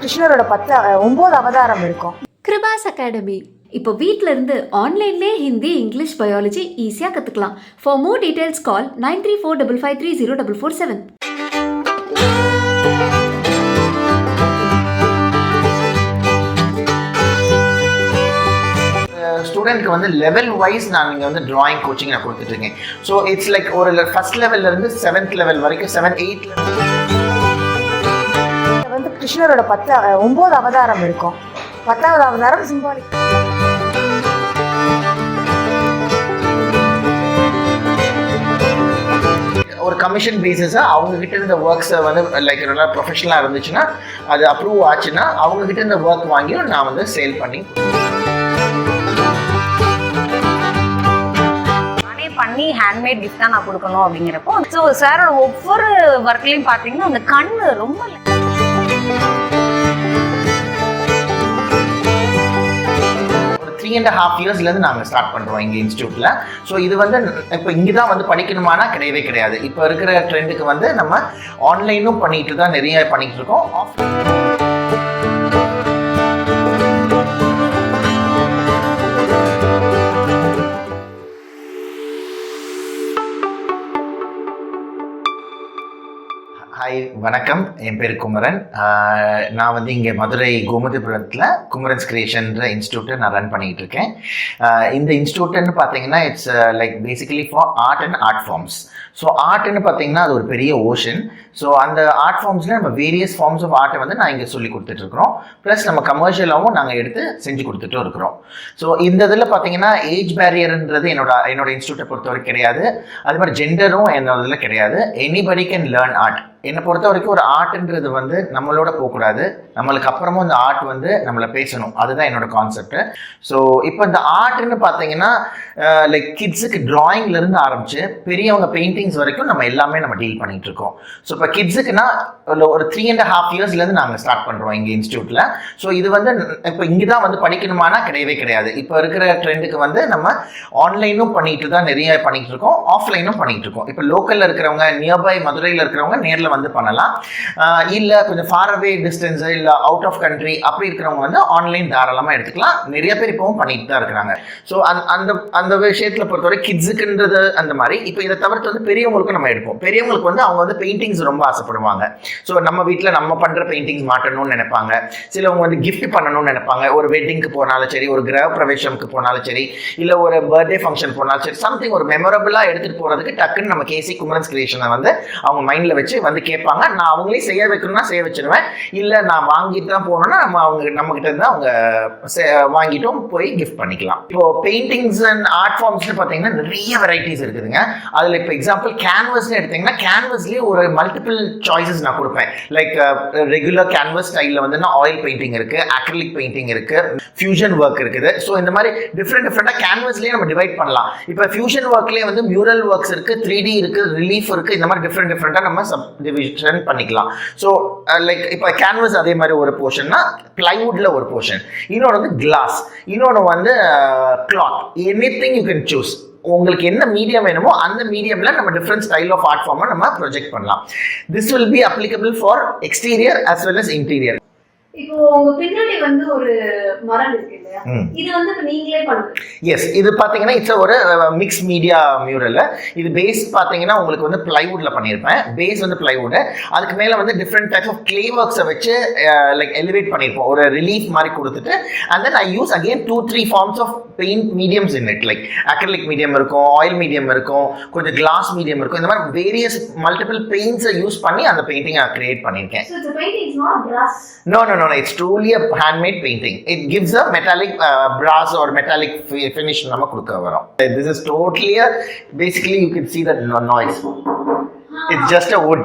கிருஷ்ணரோட 9 அவதாரம் இருக்கும். கிருபாஸ் அகாடமி இப்போ வீட்டில இருந்து ஆன்லைன்லேயே ஹிந்தி, இங்கிலீஷ், பயாலஜி ஈஸியாக கற்றுக்கலாம். ஃபார் மோர் டீடைல்ஸ் கால் 9345530447. ஸ்டூடெண்ட்க்கு வந்து லெவல் வைஸ் நான் இங்கே வந்து டிராயிங் கோச்சிங் நான் கொடுத்துட்ருக்கேன். ஸோ இட்ஸ் லைக் ஒரு ஃபர்ஸ்ட் லெவல்லேருந்து 7th லெவல் வரைக்கும் 7, 8 வந்து கிருஷ்ணரோட 9 அவதாரம் இருக்கும். 10வது அவதாரம் சிம்பாலிக். ஒரு கமிஷன் பேசிஸாக அவங்ககிட்ட இருந்த ஒர்க்ஸை வந்து லைக் நல்லா ப்ரொஃபஷனலாக இருந்துச்சுன்னா அது அப்ரூவ் ஆச்சுன்னா அவங்ககிட்ட இருந்த ஒர்க் வாங்கியும் நான் வந்து சேல் பண்ணி ஹேண்ட்மேட் கிஃப்டாக நான் கொடுக்கணும் அப்படிங்கிறப்போ ஸோ சாரோட ஒவ்வொரு ஒர்க்லையும் பார்த்தீங்கன்னா அந்த கண்ணு ரொம்ப ஒரு 3.5 இயர்ஸ்லேருந்து நாங்கள் ஸ்டார்ட் பண்ணுறோம் எங்கள் இன்ஸ்டியூட்டில். ஸோ இது வந்து இப்போ இங்கே தான் வந்து படிக்கணுமானா கிடையவே கிடையாது. இப்போ இருக்கிற ட்ரெண்டுக்கு வந்து நம்ம ஆன்லைனும் பண்ணிட்டு தான் நிறைய பண்ணிகிட்டு இருக்கோம். ஹாய், வணக்கம். என் பேர் குமரன். நான் வந்து இங்கே மதுரை கோமதிபுரத்தில் குமரன்ஸ் கிரியேஷன்ற இன்ஸ்டியூட்டை நான் ரன் பண்ணிக்கிட்டு இருக்கேன். இந்த இன்ஸ்டியூட்டுன்னு பார்த்தீங்கன்னா it's like basically for art and art forms. So ஆர்ட்னு பார்த்தீங்கன்னா அது ஒரு பெரிய ஓஷன். ஸோ அந்த ஆர்ட் ஃபார்ம்ஸில் நம்ம வேரியஸ் ஃபார்ம்ஸ் ஆஃப் ஆர்ட்டை வந்து நான் இங்கே சொல்லி கொடுத்துட்ருக்குறோம். ப்ளஸ் நம்ம கமர்ஷியலாகவும் நாங்கள் எடுத்து செஞ்சு கொடுத்துட்டும் இருக்கிறோம். ஸோ இந்த இதில் பார்த்தீங்கன்னா ஏஜ் பேரியர்ன்றது என்னோட இன்ஸ்டியூட்டை பொறுத்தவரைக்கும் கிடையாது. அது மாதிரி ஜெண்டரும் என்னோட இதில் கிடையாது. Anybody can learn art. என்னை பொறுத்த வரைக்கும் ஒரு ஆர்ட்ன்றது வந்து நம்மளோட போகக்கூடாது, நம்மளுக்கு அப்புறமும் இந்த ஆர்ட் வந்து நம்மளை பேசணும். அதுதான் என்னோட கான்செப்ட். ஸோ இப்போ இந்த ஆர்ட்னு பார்த்தீங்கன்னா லைக் கிட்ஸுக்கு டிராயிங்லேருந்து ஆரம்பிச்சு பெரியவங்க பெயிண்டிங்ஸ் வரைக்கும் நம்ம எல்லாமே நம்ம டீல் பண்ணிட்டு இருக்கோம். ஸோ இப்போ கிட்ஸுக்குன்னா ஒரு 3.5 இயர்ஸ்லேருந்து நாங்கள் ஸ்டார்ட் பண்ணுறோம் எங்கள் இன்ஸ்டியூட்டில். ஸோ இது வந்து இப்போ இங்கே தான் வந்து படிக்கணுமானா கிடையவே கிடையாது. இப்போ இருக்கிற ட்ரெண்டுக்கு வந்து நம்ம ஆன்லைனும் பண்ணிட்டு தான் நிறைய பண்ணிட்டு இருக்கோம், ஆஃப்லைனும் பண்ணிட்டு இருக்கோம். இப்போ லோக்கலில் இருக்கிறவங்க, நியர்பை மதுரையில் இருக்கிறவங்க நேரில் வந்து பண்ணலாம். இல்லை கொஞ்சம் ஃபார் அவே டிஸ்டன்ஸ் இல்லை அவுட் ஆஃப் கண்ட்ரி அப்படி இருக்கிறவங்க வந்து ஆன்லைன் தாராளமாக எடுத்துக்கலாம். நிறைய பேர் இப்பவும் பண்ணிட்டு தான் இருக்கிறாங்க. ஸோ அந்த விஷயத்தில் பொறுத்தவரை கிட்ஸுக்குன்றது அந்த மாதிரி. இப்போ இதை தவிர்த்து வந்து பெரியவங்களுக்கும் நம்ம எடுப்போம். பெரியவங்களுக்கு வந்து அவங்க வந்து பெயிண்டிங்ஸ் ரொம்ப ஆசைப்படுவாங்க. ஸோ நம்ம வீட்டில் நம்ம பண்ணுற பெயிண்டிங்ஸ் மாட்டணும்னு நினைப்பாங்க. சிலவங்க வந்து கிஃப்ட் பண்ணணும்னு நினைப்பாங்க. ஒரு வெட்டிங்க்கு போனாலும் சரி, ஒரு கிரக பிரவேசம்க்கு போனாலும் சரி, இல்லை ஒரு பர்த்டே ஃபங்க்ஷன் போனாலும் சரி, சம்திங் ஒரு மெமரபிளாக எடுத்துகிட்டு போகிறதுக்கு டக்குன்னு நம்ம கேசி குமரன்ஸ் கிரியேஷனை வந்து அவங்க மைண்டில் வச்சு வந்து கேட்பாங்க. நான் அவங்களே செய்ய வைக்கணும்னா செய்ய வச்சிருவேன். இல்லை நான் வாங்கிட்டு தான் போகணும்னா நம்ம கிட்ட இருந்து அவங்க வாங்கிட்டும் போய் கிஃப்ட் பண்ணிக்கலாம். இப்போ பெயிண்டிங்ஸ் அண்ட் ஆர்ட் ஃபார்ம்ஸ்ல பார்த்தீங்கன்னா நிறைய வெரைட்டிஸ் இருக்குதுங்க. அதில் இப்போ எக்ஸாம்பிள் கேன்வஸ்ன்னு எடுத்தீங்கன்னா கேன்வஸ்லேயே ஒரு மல்டிபிள் சாய்ஸஸ் நான் கொடுப்பேன். லைக் ரெகுலர் கேன்வஸ் ஸ்டைலில் வந்து ஆயில் பெயிண்டிங் இருக்கு, அக்ரிலிக் பெயிண்டிங் இருக்கு, ஃபியூஷன் ஒர்க் இருக்குது. ஸோ இந்த மாதிரி டிஃப்ரெண்டாக கேன்வஸ்லேயே நம்ம டிவைட் பண்ணலாம். இப்போ ஃபியூஷன் ஒர்க்லேயே வந்து மியூரல் ஒர்க்ஸ் இருக்கு, 3D இருக்கு, ரிலீஃப் இருக்கு. இந்த மாதிரி டிஃப்ரெண்டாக நம்ம சப் டிவிஷன் பண்ணிக்கலாம். ஸோ லைக் இப்போ கேன்வஸ் அதே மாதிரி ஒரு போர்ஷன்னா பிளைவுட்ல ஒரு போர்ஷன், இன்னொன்று வந்து கிளாஸ், இன்னொன்று வந்து cloth. Anything you can choose. உங்களுக்கு என்ன மீடியம் வேணுமோ அந்த மீடியம்ல நம்ம டிஃப்ரெண்ட் ஸ்டைல் ஆஃப் ஆர்ட் ஃபார்மை நம்ம ப்ரொஜெக்ட் பண்ணலாம். This will be applicable for exterior as well as interior. இப்போ உங்க பின்னாடி வந்து ஒரு மரம் இருக்கு இல்லையா, இது வந்து நீங்களே பண்ணுங்க? எஸ், இது பாத்தீங்கன்னா இட்ஸ் ஒரு மிக்ஸ் மீடியா மியூரல். இது பேஸ் பாத்தீங்கன்னா உங்களுக்கு வந்து பிளைவுட்ல பண்ணியிருப்பேன். பேஸ் வந்து பிளைவுட், அதுக்கு மேல வந்து டிஃப்ரெண்ட் டைப் ஆஃப் கிளே ஒர்க்ஸை வச்சு லைக் எலிவேட் பண்ணியிருப்போம், ஒரு ரிலீஃப் மாதிரி கொடுத்துட்டு. And then I use again 2-3 forms of paint mediums in it. Like acrylic medium இருக்கும், ஆயில் மீடியம் இருக்கும், கொஞ்சம் கிளாஸ் மீடியம் இருக்கும். இந்த மாதிரி வேரியஸ் மல்டிபிள் பெயிண்ட்ஸை யூஸ் பண்ணி அந்த பெயிண்டிங் கிரியேட் பண்ணியிருக்கேன். No, it's truly a handmade painting. It gives a metallic brass or metallic finish நம்ம கொடுக்க வரோம். This is totally basically you can see that noise. It's just a wood.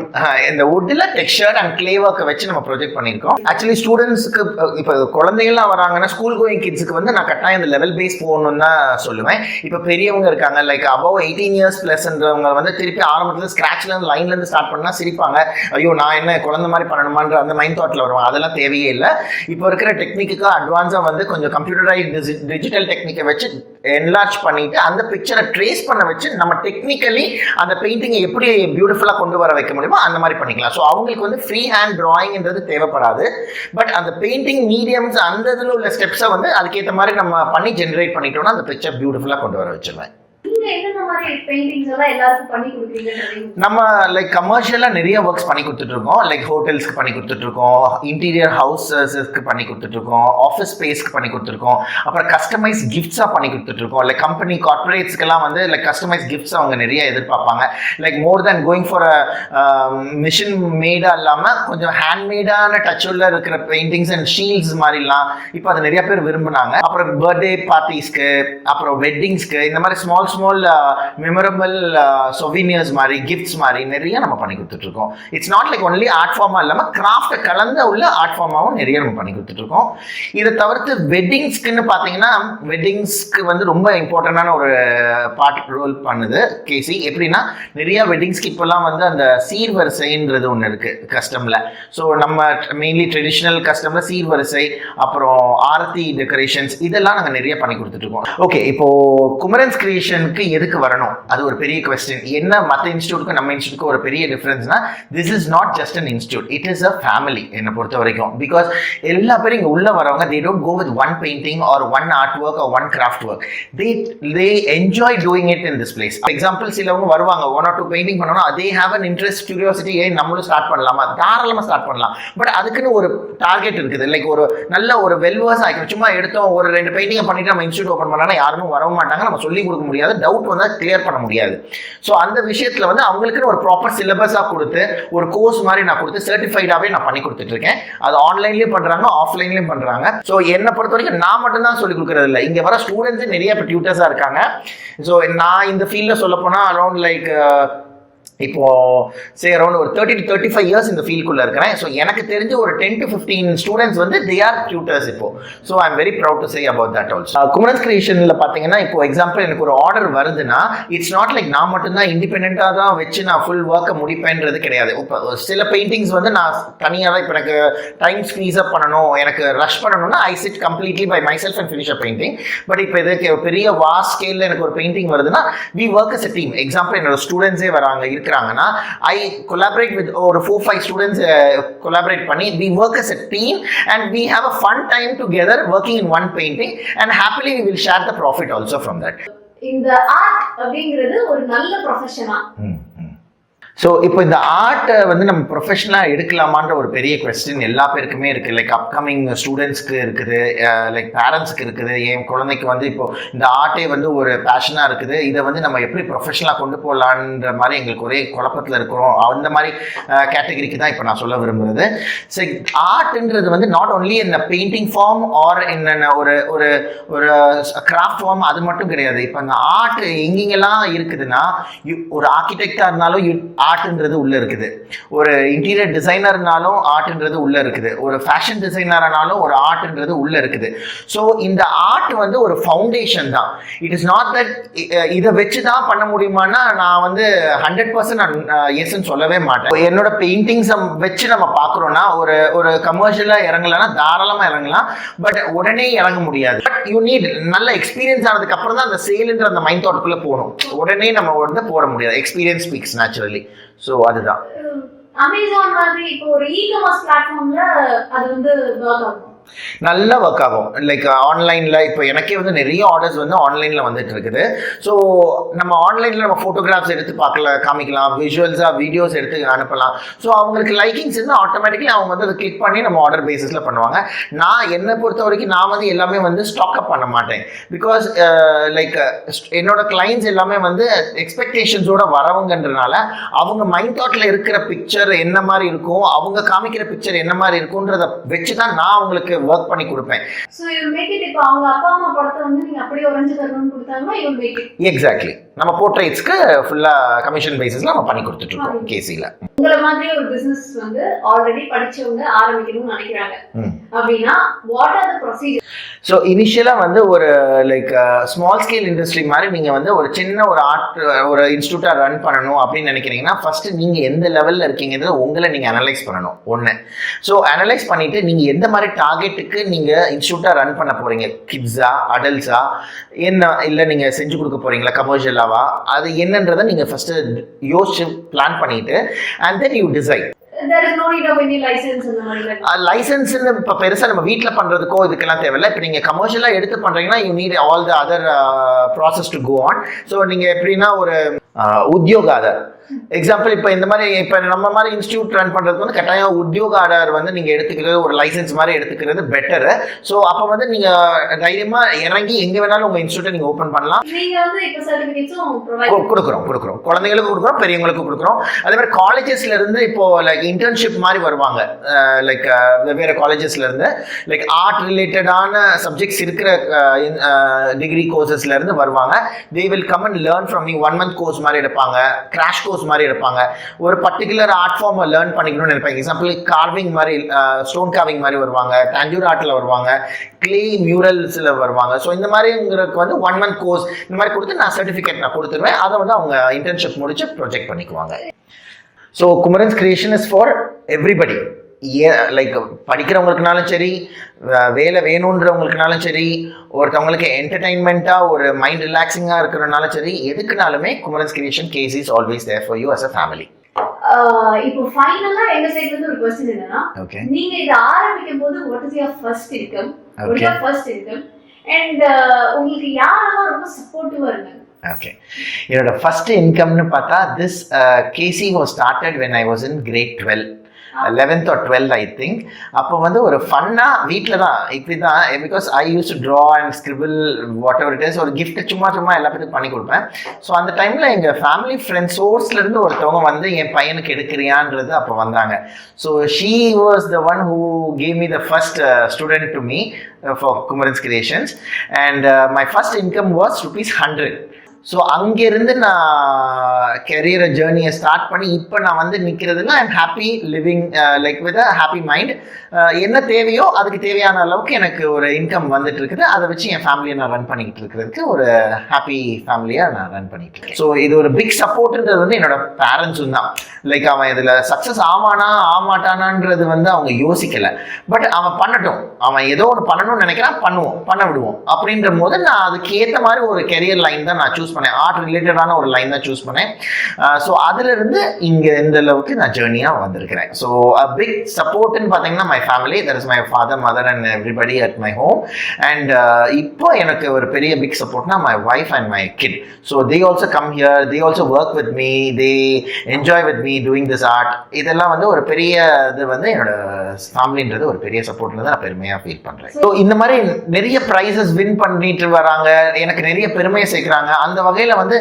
இந்த woodல texture and clay work வச்சு நம்ம project பண்ணியிருக்கோம். Actually ஸ்டூடெண்ட்ஸ்க்கு இப்போ குழந்தைகள்லாம் வராங்கன்னா ஸ்கூல் கோயிங் கிட்ஸுக்கு வந்து நான் கட்டாயம் இந்த லெவல் பேஸ் போகணும்னு தான் சொல்லுவேன். இப்போ பெரியவங்க இருக்காங்க லைக் above 18 years +ன்றவங்க வந்து திருப்பி ஆரம்பத்தில் ஸ்க்ராட்ச்லேருந்து லைன்லேருந்து ஸ்டார்ட் பண்ணால் சிரிப்பாங்க. ஐயோ நான் என்ன குழந்தை மாதிரி பண்ணணுமான்ற அந்த மைண்ட் தாட்டில் வருவாங்க. அதெல்லாம் தேவையே இல்லை. இப்போ இருக்கிற டெக்னிக்கு அட்வான்ஸாக வந்து கொஞ்சம் கம்ப்யூட்டரைஸ் டிஜிட்டல் டெக்னிக்கை வச்சு என்லார்ஜ் பண்ணிட்டு அந்த பிக்சரை ட்ரேஸ் பண்ண வச்சு நம்ம டெக்னிக்கலி அந்த பெயிண்டிங்கை எப்படி பியூட்டிஃபுல்லாக கொண்டு வர வைக்க முடியுமோ அந்த மாதிரி பண்ணிக்கலாம். ஸோ அவங்களுக்கு வந்து ஃப்ரீ ஹேண்ட் டிராயிங்ன்றது தேவைப்படாது. பட் அந்த பெயிண்டிங் மீடியம்ஸ் அந்த இதில் உள்ள ஸ்டெப்ஸை வந்து அதுக்கேற்ற மாதிரி நம்ம பண்ணி ஜென்ரேட் பண்ணிட்டோம்னா அந்த பிக்சர் பியூட்டிஃபுல்லாக கொண்டு வர வச்சிருவேன். நம்ம லைக் கமர்ஷியலாக நிறைய ஒர்க்ஸ் பண்ணி கொடுத்துட்ருக்கோம். லைக் ஹோட்டல்ஸ்க்கு பண்ணி கொடுத்துட்ருக்கோம், இன்டீரியர் ஹவுசஸ்க்கு பண்ணி கொடுத்துட்ருக்கோம், ஆஃபீஸ் ஸ்பேஸ்க்கு பண்ணி கொடுத்துருக்கோம், அப்புறம் கஸ்டமைஸ் கிஃப்ட்ஸாக பண்ணி கொடுத்துட்ருக்கோம். லைக் கம்பெனி கார்பரேட்ஸ்க்கெல்லாம் வந்து லைக் கஸ்டமைஸ் கிஃப்ட்ஸ் அவங்க நிறைய எதிர்பார்ப்பாங்க. Like more than going for machine மேடாக இல்லாமல் கொஞ்சம் ஹேண்ட்மேடான டச்சுள்ள இருக்கிற பெயிண்டிங்ஸ் அண்ட் ஷீல்ட்ஸ் மாதிரிலாம் இப்போ அதை நிறைய பேர் விரும்புனாங்க. அப்புறம் பர்த்டே பார்ட்டிஸ்க்கு, அப்புறம் வெட்டிங்ஸ்க்கு, இந்த மாதிரி ஸ்மால் மெமரபிள் சொவினியர்ஸ் மாதிரி கிஃப்ட்ஸ் மாதிரி நிறைய நம்ம பண்ணி கொடுத்துட்ருக்கோம். It's not like only art ஃபார்மாக இல்லாமல் கிராஃப்ட் கலந்த உள்ள ஆர்ட் ஃபார்மாகவும் நிறைய நம்ம பண்ணி கொடுத்துட்ருக்கோம். இதை தவிர்த்து வெட்டிங்ஸ்க்குன்னு பார்த்தீங்கன்னா வெட்டிங்ஸ்க்கு வந்து ரொம்ப இம்பார்ட்டண்டான ஒரு பார்ட் ரோல் பண்ணுது கேசி. எப்படின்னா நிறைய வெட்டிங்ஸ்க்கு இப்போல்லாம் வந்து அந்த சீர்வரிசைன்றது ஒன்று இருக்குது கஸ்டமில். ஸோ நம்ம மெயின்லி ட்ரெடிஷ்னல் கஸ்டமில் சீர்வரிசை, அப்புறம் ஆரத்தி டெக்கரேஷன்ஸ், இதெல்லாம் நாங்கள் நிறைய பண்ணி கொடுத்துட்ருக்கோம். ஓகே, இப்போது குமரன்ஸ் கிரியேஷனுக்கு எதுக்கு வரணும், அது ஒரு பெரிய கொஸ்டின். என்ன மற்ற இன்ஸ்டியூட்டுக்கும் நம்ம இன்ஸ்டியூட்டுக்கு ஒரு பெரிய டிஃபரன்ஸ்னா, this is not just an institute, it is a family என்னை பொறுத்த வரைக்கும். பிகாஸ் எல்லா பேரும் இங்கே உள்ள வரவங்க they don't go with one painting or one artwork or one craft work. They enjoy doing it in this place. For example, சிலவங்க வருவாங்க 1 or 2 பெயிண்டிங் பண்ணணும், they have an interest, curiosity, நம்மளும் ஸ்டார்ட் பண்ணலாமா, தாராளமாக ஸ்டார்ட் பண்ணலாம். But அதுக்குன்னு ஒரு target இருக்குது. லைக் ஒரு நல்ல ஒரு வெல்வர்ஸ் ஆகிக்கணும். சும்மா எடுத்தோம் ஒரு 2 பெயிண்டிங்கை பண்ணிட்டு நம்ம இன்ஸ்டியூட் ஓப்பன் பண்ணாலும் யாருமே வர மாட்டாங்க, நம்ம சொல்லி கொடுக்க முடியாது, டவுட் வந்தால் கிளியர் பண்ண முடியாது. ஸோ அந்த விஷயத்தில் வந்து அவங்களுக்குன்னு ஒரு ப்ராப்பர் சிலபஸாக கொடுத்து ஒரு கோர்ஸ் மாதிரி நான் கொடுத்து சர்டிஃபைடாகவே நான் பண்ணி கொடுத்துட்டு இருக்கேன். அது ஆன்லைன்லேயும் பண்ணுறாங்க, ஆஃப்லைன்லேயும் பண்ணுறாங்க. ஸோ என்னை பொறுத்த வரைக்கும் நான் மட்டும்தான் சொல்லிக் கொடுக்குறது இல்லை, இங்கே வர ஸ்டூடெண்ட்ஸு நிறைய இப்போ டியூட்டர்ஸாக இருக்காங்க. ஸோ நான் இந்த ஃபீல்டில் சொல்ல போனால் அரௌண்ட் லைக் இப்போ அரௌண்ட் ஒரு 30 to 35 இயர்ஸ் இந்த ஃபீல்டுக்குள்ள இருக்கிறேன். ஸோ எனக்கு தெரிஞ்ச ஒரு 10 to 15 ஸ்டூடெண்ட்ஸ் வந்து தே ஆர் டியூட்டர்ஸ் இப்போ. So I am very proud to say about that also. Kumarans கிரியேஷனில் பார்த்தீங்கன்னா இப்போ எக்ஸாம்பிள் எனக்கு ஒரு ஆர்டர் வருதுன்னா இட்ஸ் நாட் லைக் நான் மட்டும்தான் இண்டிபெண்ட்டாக தான் வச்சு நான் ஃபுல் ஒர்க்கை முடிப்பேன்றது கிடையாது. இப்போ சில பெயிண்டிங்ஸ் வந்து நான் தனியாக தான், இப்போ எனக்கு டைம் ஸ்க்வீஸ் அப் பண்ணணும், எனக்கு ரஷ் பண்ணணும்னா I sit completely by myself and finish a painting. But இப்போ இதுக்கு பெரிய வாஸ்ட் ஸ்கேலில் எனக்கு ஒரு பெயிண்டிங் வருதுன்னா we work as a team. Example என்னோட ஸ்டூடெண்ட்ஸே வராங்க இருக்கிறாங்கன்னா I collaborate with ஒரு 4-5 students collaborate பண்ணி we work as a team and we have a fun time together working in one painting and happily we will share the profit also from that. இந்த art அப்படிங்கிறது ஒரு நல்ல ப்ரொஃபஷனா? So இப்போ இந்த ஆர்ட்டை வந்து நம்ம ப்ரொஃபஷனலாக எடுக்கலாமான்ற ஒரு பெரிய கொஸ்டின் எல்லா பேருக்குமே இருக்குது. லைக் அப்கமிங் ஸ்டூடெண்ட்ஸ்க்கு இருக்குது, லைக் பேரண்ட்ஸ்க்கு இருக்குது. என் குழந்தைக்கு வந்து இப்போ இந்த ஆர்ட்டே வந்து ஒரு பேஷனாக இருக்குது, இதை வந்து நம்ம எப்படி ப்ரொஃபஷனலாக கொண்டு போகலான்ற மாதிரி எங்களுக்கு ஒரே குழப்பத்தில் இருக்கிறோம். அந்த மாதிரி கேட்டகரிக்கு தான் இப்போ நான் சொல்ல விரும்புகிறது. ஸோ ஆர்ட்ன்றது வந்து not only in painting form or என்னென்ன ஒரு ஒரு ஒரு கிராஃப்ட் ஃபார்ம், அது மட்டும் கிடையாது. இப்போ அந்த ஆர்ட் எங்கெங்கெல்லாம் இருக்குதுன்னா, ஒரு ஆர்கிடெக்டாக இருந்தாலும் ஆர்ட்ன்றது உள்ள இருக்குது, ஒரு இன்டீரியர் டிசைனர்னாலும் ஆர்ட்ன்றது உள்ள இருக்குது, ஒரு ஃபேஷன் டிசைனர்னாலும் ஒரு ஆர்ட்ன்றது உள்ள இருக்குது. ஸோ இந்த ஆர்ட் வந்து ஒரு ஃபவுண்டேஷன் தான். இட் இஸ் நாட் தட் இதை வச்சு தான் பண்ண முடியுமான்னா நான் வந்து 100% நான் எஸ்ன்னு சொல்லவே மாட்டேன். என்னோட பெயிண்டிங்ஸை வச்சு நம்ம பார்க்குறோன்னா ஒரு ஒரு கமர்ஷியலாக இறங்கலாம்னா தாராளமாக இறங்கலாம், பட் உடனே இறங்க முடியாது. பட் யூ நீட் நல்ல எக்ஸ்பீரியன்ஸ் ஆனதுக்கு அப்புறம் தான் அந்த சேலுன்ற அந்த மைண்ட் தாட்டுக்குள்ளே போகணும். உடனே நம்ம வந்து போட முடியாது. Experience speaks naturally. ஸோ அதுதான். அமேசான் மாதிரி இப்போ ஒரு இ-காமர்ஸ் பிளாட்ஃபார்ம்ல அது வந்து ஒர்க் ஆகும், நல்லா ஒர்க் ஆகும். லைக் ஆன்லைனில் இப்போ எனக்கே வந்து நிறைய ஆர்டர்ஸ் வந்து ஆன்லைனில் வந்துட்டு இருக்குது. ஸோ நம்ம ஆன்லைனில் நம்ம ஃபோட்டோகிராஃப்ஸ் எடுத்து காமிக்கலாம், விஷுவல்ஸாக வீடியோஸ் எடுத்து அனுப்பலாம். ஸோ அவங்களுக்கு லைக்கிங்ஸ் இருந்தால் ஆட்டோமேட்டிக்கலி அவங்க வந்து அதை கிளிக் பண்ணி நம்ம ஆர்டர் பேசிஸில் பண்ணுவாங்க. நான் என்னை பொறுத்த வரைக்கும் நான் வந்து எல்லாமே வந்து ஸ்டாக் அப் பண்ண மாட்டேன். பிகாஸ் லைக் என்னோட கிளைண்ட்ஸ் எல்லாமே வந்து எக்ஸ்பெக்டேஷன்ஸோட வரவங்கன்றனால அவங்க மைண்ட் தாட்டில் இருக்கிற பிக்சர் என்ன மாதிரி இருக்கும், அவங்க காமிக்கிற பிக்சர் என்ன மாதிரி இருக்குன்றத வச்சு தான் நான் அவங்களுக்கு ஒர்க் பண்ணி கொடுப்பேன். So you make it. இப்போ அவங்க அப்பா அம்மா படத்தை வந்து நீங்க அப்படியே ஒரஞ்சு தரணும்னு கொடுத்தாங்கன்னா யூ மேக் இட். எக்ஸாக்ட்லி. நம்ம போர்ட்ரேட்ஸ்க்கு ஃபுல்லா கமிஷன் பேசிஸ்ல நம்ம பண்ணி கொடுத்துட்டு இருக்கோம் கேசில. உங்களை மாதிரி ஒரு பிசினஸ் வந்து ஆல்ரெடி படிச்சவங்க ஆரம்பிக்கணும்னு நினைக்கிறாங்க அப்படின்னா what are the procedure? So இனிஷியலாக வந்து ஒரு லைக் ஸ்மால் ஸ்கேல் இண்டஸ்ட்ரி மாதிரி நீங்கள் வந்து ஒரு சின்ன ஒரு இன்ஸ்டியூட்டாக ரன் பண்ணணும் அப்படின்னு நினைக்கிறீங்கன்னா ஃபஸ்ட்டு நீங்கள் எந்த லெவலில் இருக்கீங்கிறத உங்களை நீங்கள் அனலைஸ் பண்ணணும் ஒன்று. ஸோ அனலைஸ் பண்ணிவிட்டு நீங்கள் எந்த மாதிரி டார்கெட்டுக்கு நீங்கள் இன்ஸ்டியூட்டாக ரன் பண்ண போகிறீங்க, கிட்ஸா அடல்ட்ஸா என்ன, இல்லை நீங்கள் செஞ்சு கொடுக்க போகிறீங்களா கமர்ஷியலாவா, அது என்னன்றதை நீங்கள் ஃபஸ்ட்டு யோசிச்சு பிளான் பண்ணிவிட்டு and then you decide. There is no need of any license அந்த மாதிரி. லைசன்ஸ் இப்போ பெருசாக நம்ம வீட்டில் பண்ணுறதுக்கோ இதுக்கெல்லாம் தேவையில்லை. இப்போ நீங்கள் கமர்ஷியலாக எடுத்து பண்ணுறீங்கன்னா you need all the other process to go on. So நீங்கள் எப்படின்னா ஒரு உத்தியோக ஆதார் எக்ஸாம்பிள், இப்போ இந்த மாதிரி இப்போ நம்ம மாதிரி இன்ஸ்டியூட் ரன் பண்ணுறதுக்கு வந்து கட்டாயம் உத்தியோக ஆதார் வந்து நீங்கள் எடுத்துக்கிறது ஒரு லைசன்ஸ் மாதிரி எடுத்துக்கிறது பெட்டரு. ஸோ அப்போ வந்து நீங்கள் தைரியமாக இறங்கி எங்கே வேணாலும் உங்கள் இன்ஸ்டியூட்டை நீங்கள் ஓப்பன் பண்ணலாம். நீங்கள் வந்து இப்போ சர்டிஃபிகேட்ஸும் ப்ரொவைட் கொடுக்குறோம் குழந்தைங்களுக்கும் கொடுக்குறோம், பெரியவங்களுக்கும் கொடுக்குறோம். அதே மாதிரி காலேஜஸ்ல இருந்து இப்போ லைக் இன்டர்ன்ஷிப் மாதிரி வருவாங்க, லைக் வெவ்வேறு காலேஜஸ்ல இருந்து லைக் ஆர்ட் ரிலேட்டடான சப்ஜெக்ட்ஸ் இருக்கிற டிகிரி கோர்சஸ்ல இருந்து வருவாங்க. They will come and learn from me. 1 month course மாதிரி எடுப்பாங்க, கிராஷ் கோர்ஸ் மாதிரி எடுப்பாங்க. ஒரு பர்டிகுலர் ஆர்ட் ஃபார்மை லேர்ன் பண்ணிக்கணும்னு நினைப்பாங்க. எக்ஸாம்பிள் கார்விங் மாதிரி, ஸ்டோன் கார்விங் மாதிரி வருவாங்க, டேஞ்சூர் ஆர்ட்டில் வருவாங்க, கிளே மியூரல்ஸில் வருவாங்க. ஸோ இந்த மாதிரிங்கிறதுக்கு வந்து 1 month கோர்ஸ் இந்த மாதிரி கொடுத்து நான் சர்டிஃபிகேட் நான் கொடுத்துருவேன். அதை வந்து அவங்க இன்டர்ன்ஷிப் முடிச்சு ப்ரொஜெக்ட் பண்ணிக்குவாங்க. So Kumarans Creation is for everybody. Like படிக்கிறவங்களுக்குனாலும் சரி, வேலை வேணுன்றவங்களுக்குனாலும் சரி, ஒருத்தவங்களுக்கு என்டர்டைன்மெண்ட்டாக ஒரு மைண்ட் ரிலாக்ஸிங்காக இருக்கிறனாலும் சரி, எதுக்குனாலுமே குமரன்ஸ் கிரியேஷன் கேஸ் is always there for you as a family. இப்போ ஃபைனலா எங்க சைடுல இருந்து ஒரு क्वेश्चन என்னன்னா, நீங்க இத ஆரம்பிக்கும் போது what is your first income? and உங்களுக்கு யாரெல்லாம் ரொம்ப சப்போர்ட்டிவா இருந்தாங்க? ஓகே, என்னோட ஃபர்ஸ்ட் இன்கம்னு பார்த்தா this case was started when I was in grade 12, 11th or 12th I think. அப்போ வந்து ஒரு ஃபன்னாக வீட்டில் தான் இப்படி தான், because I use to draw and scribble whatever it is, ஒரு கிஃப்ட் சும்மா எல்லா பேருக்கும் பண்ணி கொடுப்பேன். ஸோ அந்த டைமில் எங்கள் ஃபேமிலி ஃப்ரெண்ட்ஸ் சோர்ஸ்லேருந்து ஒருத்தவங்க வந்து என் பையனுக்கு எடுக்கிறியான்றது அப்போ வந்தாங்க. So she was the one who gave me the first student to me for Kumarans Creations. And my first income was ₹100. So அங்கேருந்து நான் கெரியரை ஜேர்னியை ஸ்டார்ட் பண்ணி இப்போ நான் வந்து நிற்கிறதுனா I am happy living like with a happy mind. என்ன தேவையோ அதுக்கு தேவையான அளவுக்கு எனக்கு ஒரு இன்கம் வந்துட்டு இருக்குது. அதை வச்சு என் ஃபேமிலியை நான் ரன் பண்ணிக்கிட்டு இருக்கிறதுக்கு ஒரு ஹாப்பி ஃபேமிலியாக நான் ரன் பண்ணிட்டு இருக்கேன். ஸோ இது ஒரு பிக் சப்போர்ட்ன்றது வந்து என்னோட பேரண்ட்ஸும் தான். லைக் அவன் இதில் சக்ஸஸ் ஆமானா ஆமாட்டானான்றது வந்து அவங்க யோசிக்கலை. பட் அவன் பண்ணட்டும், அவன் ஏதோ ஒன்று பண்ணணும்னு நினைக்கிறான், பண்ண விடுவோம் அப்படின்ற போது நான் அதுக்கு ஏற்ற மாதிரி ஒரு கெரியர் லைன் தான் நான் சூஸ் பண்ணேன். ஆர்ட் ரிலேட்டடான ஒரு லைன் தான் சூஸ் பண்ணேன். ஸோ அதிலிருந்து இங்கே இந்த அளவுக்கு நான் ஜேர்னியாக வந்திருக்கிறேன். ஸோ அ பிக் சப்போர்ட்னு பார்த்தீங்கன்னா my family, that is my father, mother and everybody at my home. And இப்போ எனக்கு ஒரு பெரிய பிக் சப்போர்ட்னா my wife and my kid. So they also come here, they also work with me, they enjoy with me doing this art. இதெல்லாம் வந்து ஒரு பெரிய இது வந்து என்னோட ஃபேமிலின்றது ஒரு பெரிய சப்போர்ட்ல தான் நான் பெருமையாக ஃபீல் பண்ணுறேன். ஸோ இந்த மாதிரி நிறைய ப்ரைஸஸ் வின் பண்ணிட்டு வராங்க, எனக்கு நிறைய பெருமையை சேர்க்குறாங்க. அந்த வகையில் வந்து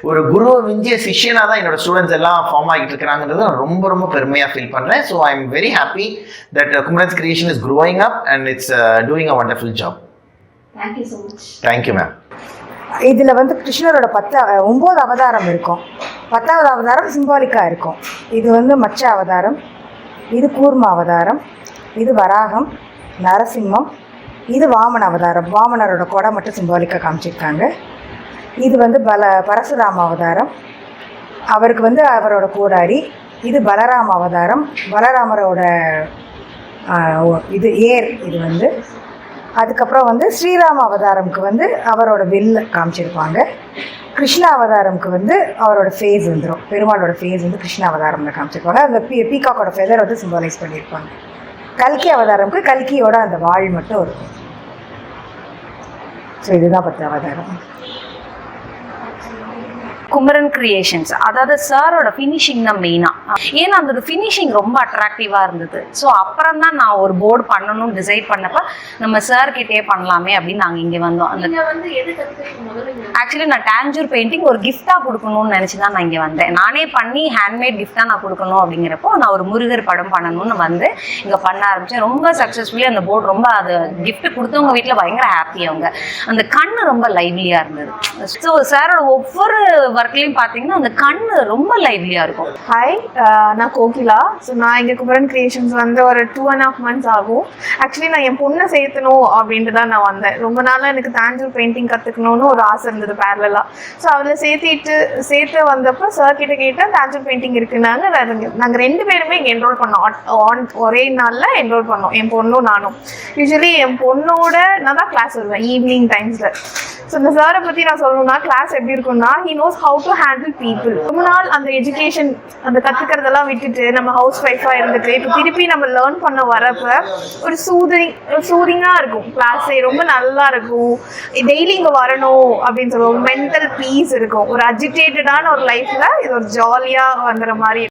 ஒரு குருவை மிஞ்சிய சிஷ்யனாக தான் என்னோட ஸ்டூடெண்ட்ஸ் எல்லாம் ஃபார்ம் ஆகிட்டு இருக்கிறாங்கிறது நான் ரொம்ப ரொம்ப பெருமையாக ஃபீல் பண்ணுறேன். So I am very happy that Kumaran's Creation is growing up and it's doing a wonderful job. Thank you so much. Thank you, ma'am. இதில் வந்து கிருஷ்ணரோட 9 அவதாரம் இருக்கும். 10வது அவதாரம் சிம்பாலிக்காக இருக்கும். இது வந்து மச்ச அவதாரம், இது கூர்ம அவதாரம், இது வராகம், நரசிம்மம், இது வாமன அவதாரம். வாமனரோட கொடை மட்டும் சிம்பாலிக்காக காமிச்சிருக்காங்க. இது வந்து பரசுராம அவதாரம், அவருக்கு வந்து அவரோட கோடாரி. இது பலராம அவதாரம், பலராமரோட இது ஏர். இது வந்து அதுக்கப்புறம் வந்து ஸ்ரீராம அவதாரம்க்கு வந்து அவரோட வில் காமிச்சிருப்பாங்க. கிருஷ்ண அவதாரம்க்கு வந்து அவரோட ஃபேஸ் வந்துடும், பெருமாளோட ஃபேஸ் வந்து கிருஷ்ண அவதாரம்ல காமிச்சிருப்பாங்க. அந்த பீகாக்கோட ஃபெதர் வந்து சிம்பாலைஸ் பண்ணியிருப்பாங்க. கல்கி அவதாரம்க்கு கல்கியோட அந்த வாள் மட்டும் இருக்கும். ஸோ இதுதான் 10 அவதாரம். குமரன் கிரியேஷன்ஸ், அதாவது சாரோட ஃபினிஷிங் தான் மெயினாக. ஏன்னா அந்த ஃபினிஷிங் ரொம்ப அட்ராக்டிவாக இருந்தது. ஸோ அப்புறம் தான் நான் ஒரு போர்டு பண்ணணும்னு டிசைட் பண்ணப்போ நம்ம சார்கிட்டே பண்ணலாமே அப்படின்னு நாங்கள் இங்கே வந்தோம். அந்த ஆக்சுவலி நான் டேஞ்சூர் பெயிண்டிங் ஒரு கிஃப்டாக கொடுக்கணும்னு நினச்சி தான் நான் இங்கே வந்தேன். நானே பண்ணி ஹேண்ட்மேட் கிஃப்டாக நான் கொடுக்கணும் அப்படிங்கிறப்போ நான் ஒரு முருகர் படம் பண்ணணும்னு வந்து இங்கே பண்ண ஆரம்பித்தேன். ரொம்ப சக்ஸஸ்ஃபுல்லி அந்த போர்டு ரொம்ப அது கிஃப்ட் கொடுத்தவங்க வீட்டில் பயங்கர ஹாப்பி. அவங்க அந்த கண்ணு ரொம்ப லைவ்லியாக இருந்தது. ஸோ சாரோட ஒவ்வொரு ஒர்க்லயும் பாத்தீங்கன்னா அந்த கண்ணு ரொம்ப லைவ்லியா இருக்கும். ஹாய், நான் கோகிலா. ஸோ நான் இங்கே குமரன் கிரியேஷன்ஸ் வந்து ஒரு 2.5 months ஆகும். ஆக்சுவலி நான் என் பொண்ணை சேர்த்தணும் அப்படின்ட்டு தான் நான் வந்தேன். ரொம்ப நாளாக எனக்கு தாஞ்சூர் பெயிண்டிங் கற்றுக்கணும்னு ஒரு ஆசை இருந்தது பேரலாக. ஸோ அதில் சேர்த்து வந்தப்போ சார் கிட்ட கேட்டால் தாஞ்சூர் பெயிண்டிங் இருக்குன்னாங்க. நாங்கள் 2 பேருமே இங்கே என்ரோல் பண்ணோம். ஒரே நாளில் என்ரோல் பண்ணோம், என் பொண்ணும் நானும். யூஸ்வலி என் பொண்ணோட நான் தான் கிளாஸ் வருவேன் ஈவினிங் டைம்ஸில். ஸோ இந்த சாரை பற்றி நான் சொல்லணும்னா கிளாஸ் எப்படி இருக்கும்னா, he knows how to handle people. ரொம்ப நாள் அந்த எஜுகேஷன் அந்த கற்றுக்கிறதெல்லாம் விட்டுட்டு நம்ம ஹவுஸ் ஒய்ஃபாக இருந்துட்டு இப்போ திருப்பி நம்ம லேர்ன் பண்ண வரப்ப ஒரு சூதிங்காக இருக்கும். கிளாஸே ரொம்ப நல்லா இருக்கும். டெய்லி இங்கே வரணும் அப்படின்னு சொல்லுவோம். மென்டல் பீஸ் இருக்கும். ஒரு அஜிடேட்டடான ஒரு லைஃப்பில் இது ஒரு ஜாலியாக வந்துடுற மாதிரி.